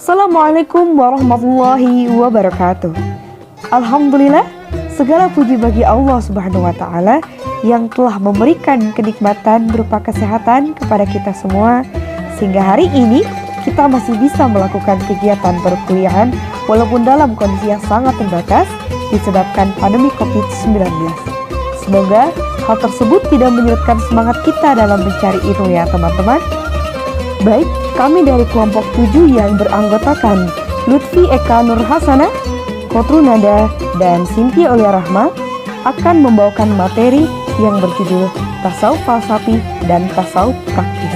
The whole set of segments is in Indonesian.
Assalamualaikum warahmatullahi wabarakatuh. Alhamdulillah, segala puji bagi Allah Subhanahu wa Ta'ala yang telah memberikan kenikmatan berupa kesehatan kepada kita semua, sehingga hari ini kita masih bisa melakukan kegiatan perkuliahan walaupun dalam kondisi yang sangat terbatas disebabkan pandemi COVID-19. Semoga hal tersebut tidak menyurutkan semangat kita dalam mencari ilmu ya teman-teman. Baik, kami dari kelompok 7 yang beranggotakan Lutfi Eka Nur Hasana, Kotru Nada, dan Cynthia Aulia Rahma akan membawakan materi yang berjudul Tasawuf Falsafi dan Tasawuf Praktis.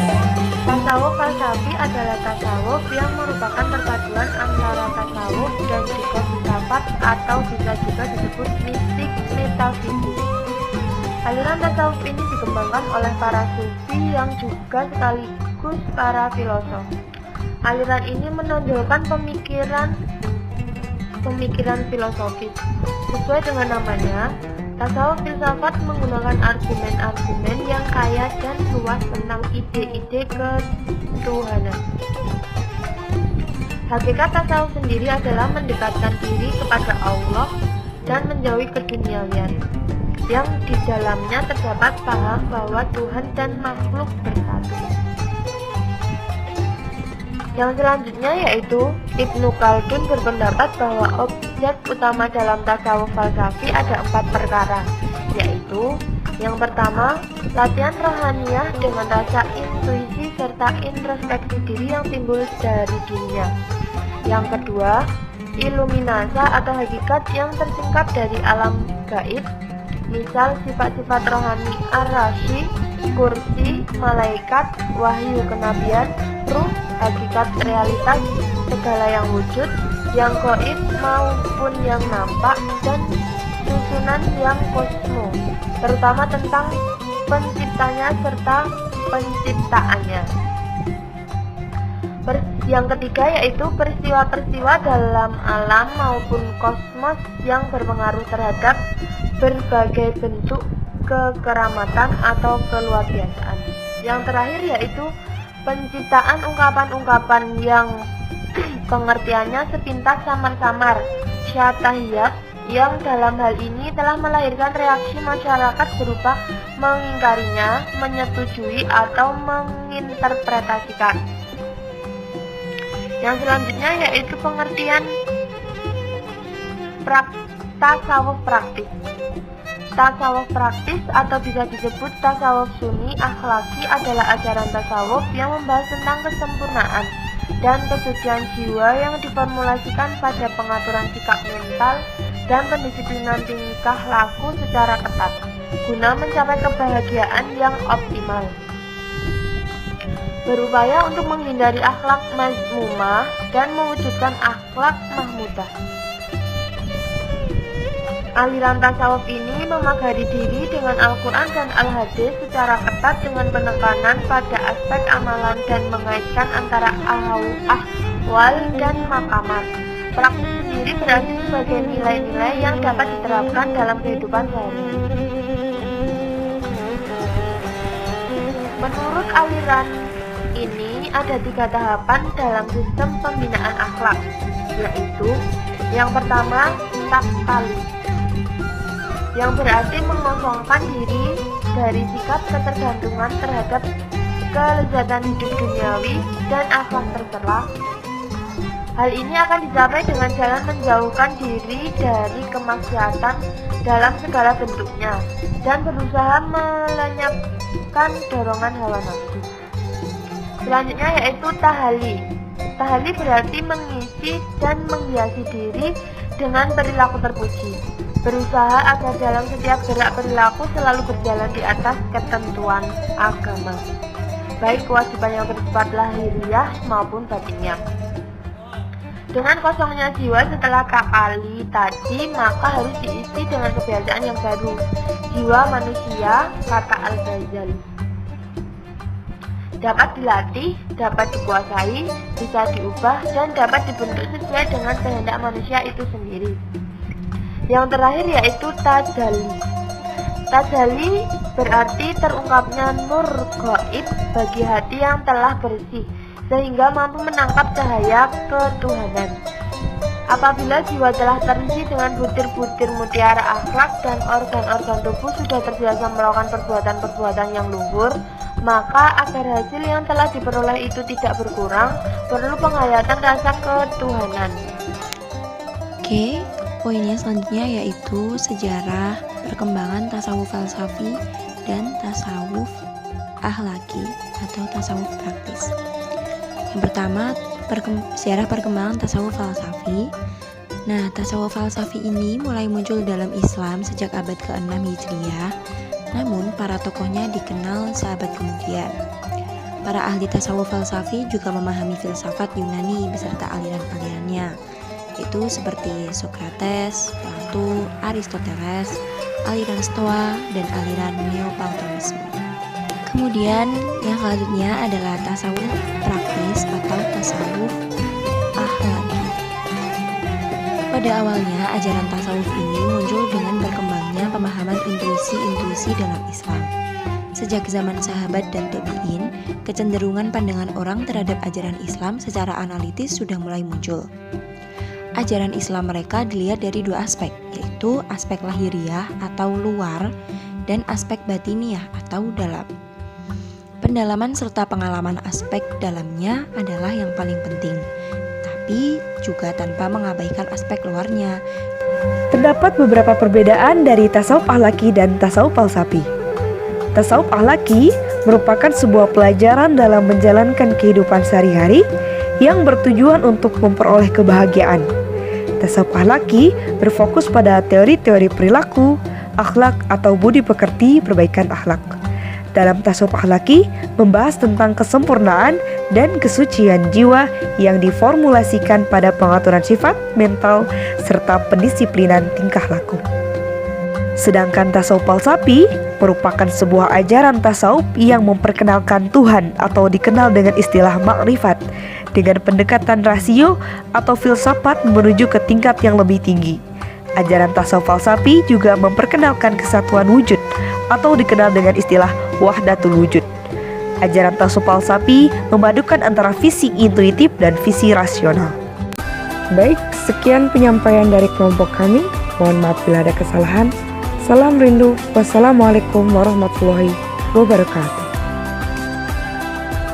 Tasawuf falsafi adalah tasawuf yang merupakan perpaduan antara tasawuf dan juga filsafat atau bisa juga disebut mistik metafisik. Aliran tasawuf ini dikembangkan oleh para sufi yang juga sekaligus para filosof. Aliran ini menonjolkan pemikiran filosofis. Sesuai dengan namanya, tasawuf filsafat menggunakan argumen-argumen yang kaya dan luas tentang ide-ide ketuhanan. Hakikat tasawuf sendiri adalah mendekatkan diri kepada Allah dan menjauhi keduniawian, yang di dalamnya terdapat paham bahwa Tuhan dan makhluk bersatu. Yang selanjutnya yaitu Ibnu Khaldun berpendapat bahwa objek utama dalam tasawuf falsafi ada 4 perkara, yaitu yang pertama, latihan rohaniyah dengan rasa intuisi serta introspeksi diri yang timbul dari dirinya. Yang kedua, iluminasa atau hakikat yang tersingkap dari alam gaib, misal sifat-sifat rohani ar-rasyi, kursi, malaikat, wahyu kenabian, ruh, hakikat realitas segala yang wujud, yang gaib maupun yang nampak, dan susunan yang kosmo, terutama tentang penciptanya serta penciptaannya. Yang ketiga yaitu peristiwa-peristiwa dalam alam maupun kosmos yang berpengaruh terhadap berbagai bentuk kekeramatan atau keluar biasaan. Yang terakhir yaitu penciptaan ungkapan-ungkapan yang pengertiannya sepintas samar-samar, syatahiyat, yang dalam hal ini telah melahirkan reaksi masyarakat berupa mengingkarinya, menyetujui, atau menginterpretasikan. Yang selanjutnya yaitu pengertian tasawuf praktis. Tasawuf praktis atau bisa disebut tasawuf sunni akhlaki adalah ajaran tasawuf yang membahas tentang kesempurnaan dan kesucian jiwa yang diformulasikan pada pengaturan sikap mental dan pendisiplinan tingkah laku secara ketat guna mencapai kebahagiaan yang optimal. Berupaya untuk menghindari akhlak mazmumah dan mewujudkan akhlak mahmudah. Aliran tasawuf ini memagari diri dengan Al-Quran dan Al-Hadis secara ketat dengan penekanan pada aspek amalan dan mengaitkan antara ahwal dan maqamat. Praktis sendiri berarti sebagai nilai-nilai yang dapat diterapkan dalam kehidupan sehari-hari. Menurut aliran ini ada 3 tahapan dalam sistem pembinaan akhlak, yaitu yang pertama taktali, yang berarti mengosongkan diri dari sikap ketergantungan terhadap kelezatan hidup duniawi dan akhlak tercela. Hal ini akan dicapai dengan jalan menjauhkan diri dari kemaksiatan dalam segala bentuknya dan berusaha melenyapkan dorongan hawa nafsu. Selanjutnya yaitu tahali. Tahali berarti mengisi dan menghiasi diri dengan perilaku terpuji. Berusaha agar dalam setiap gerak perilaku selalu berjalan di atas ketentuan agama, baik kewajiban yang bersifat lahiriah maupun batiniah. Dengan kosongnya jiwa setelah takali tadi, maka harus diisi dengan kebiasaan yang baru. Jiwa manusia, kata Al-Ghazali, dapat dilatih, dapat dikuasai, bisa diubah, dan dapat dibentuk sesuai dengan kehendak manusia itu sendiri. Yang terakhir yaitu tajalli. Tajalli berarti terungkapnya nur gaib bagi hati yang telah bersih, sehingga mampu menangkap cahaya ketuhanan. Apabila jiwa telah terisi dengan butir-butir mutiara akhlak dan organ-organ tubuh sudah terbiasa melakukan perbuatan-perbuatan yang luhur, maka agar hasil yang telah diperoleh itu tidak berkurang, perlu penghayatan rasa ketuhanan. Oke, poinnya selanjutnya yaitu sejarah perkembangan tasawuf falsafi dan tasawuf akhlaki atau tasawuf praktis. Yang pertama, sejarah perkembangan tasawuf falsafi. Nah, tasawuf falsafi ini mulai muncul dalam Islam sejak abad ke-6 Hijriah, namun para tokohnya dikenal seabad kemudian. Para ahli tasawuf falsafi juga memahami filsafat Yunani beserta aliran-alirannya, yaitu seperti Socrates, Plato, Aristoteles, aliran Stoa, dan aliran Neoplatonisme. Kemudian yang selanjutnya adalah tasawuf praktis atau tasawuf akhlaki. Pada awalnya ajaran tasawuf ini muncul dengan berkembangnya pemahaman intuisi-intuisi dalam Islam. Sejak zaman sahabat dan tabi'in, kecenderungan pandangan orang terhadap ajaran Islam secara analitis sudah mulai muncul. Ajaran Islam mereka dilihat dari dua aspek, yaitu aspek lahiriah atau luar dan aspek batiniah atau dalam. Pendalaman serta pengalaman aspek dalamnya adalah yang paling penting, tapi juga tanpa mengabaikan aspek luarnya. Terdapat beberapa perbedaan dari tasawuf akhlaki dan tasawuf falsafi. Tasawuf akhlaki merupakan sebuah pelajaran dalam menjalankan kehidupan sehari-hari yang bertujuan untuk memperoleh kebahagiaan. Tasawuf akhlaki berfokus pada teori-teori perilaku, akhlak atau budi pekerti perbaikan akhlak. Dalam tasawuf akhlaki membahas tentang kesempurnaan dan kesucian jiwa yang diformulasikan pada pengaturan sifat, mental, serta pendisiplinan tingkah laku. Sedangkan tasawuf falsafi merupakan sebuah ajaran tasawuf yang memperkenalkan Tuhan atau dikenal dengan istilah makrifat dengan pendekatan rasio atau filsafat menuju ke tingkat yang lebih tinggi. Ajaran tasawuf falsafi juga memperkenalkan kesatuan wujud atau dikenal dengan istilah wahdatul wujud. Ajaran tasawuf falsafi memadukan antara visi intuitif dan visi rasional. Baik, sekian penyampaian dari kelompok kami. Mohon maaf bila ada kesalahan. Salam rindu. Wassalamualaikum warahmatullahi wabarakatuh.